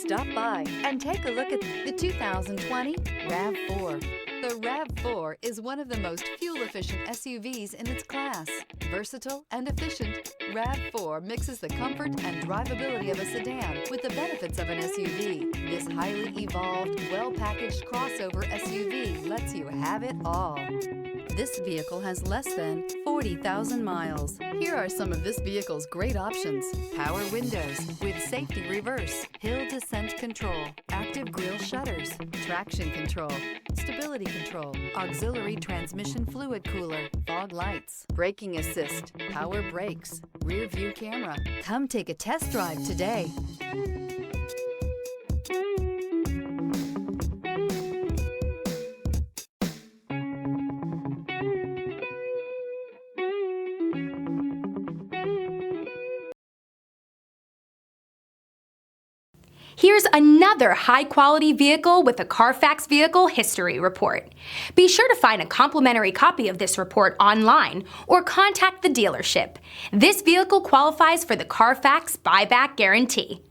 Stop by and take a look at the 2020 RAV4. The RAV4 is one of the most fuel-efficient SUVs in its class. Versatile and efficient, RAV4 mixes the comfort and drivability of a sedan with the benefits of an SUV. This highly evolved, well-packaged crossover SUV lets you have it all. This vehicle has less than 40,000 miles. Here are some of this vehicle's great options: power windows with safety reverse, hill descent control, active grille shutters, traction control, stability control, auxiliary transmission fluid cooler, fog lights, braking assist, power brakes, rear view camera. Come take a test drive today. Here's another high-quality vehicle with a Carfax Vehicle History Report. Be sure to find a complimentary copy of this report online or contact the dealership. This vehicle qualifies for the Carfax Buyback Guarantee.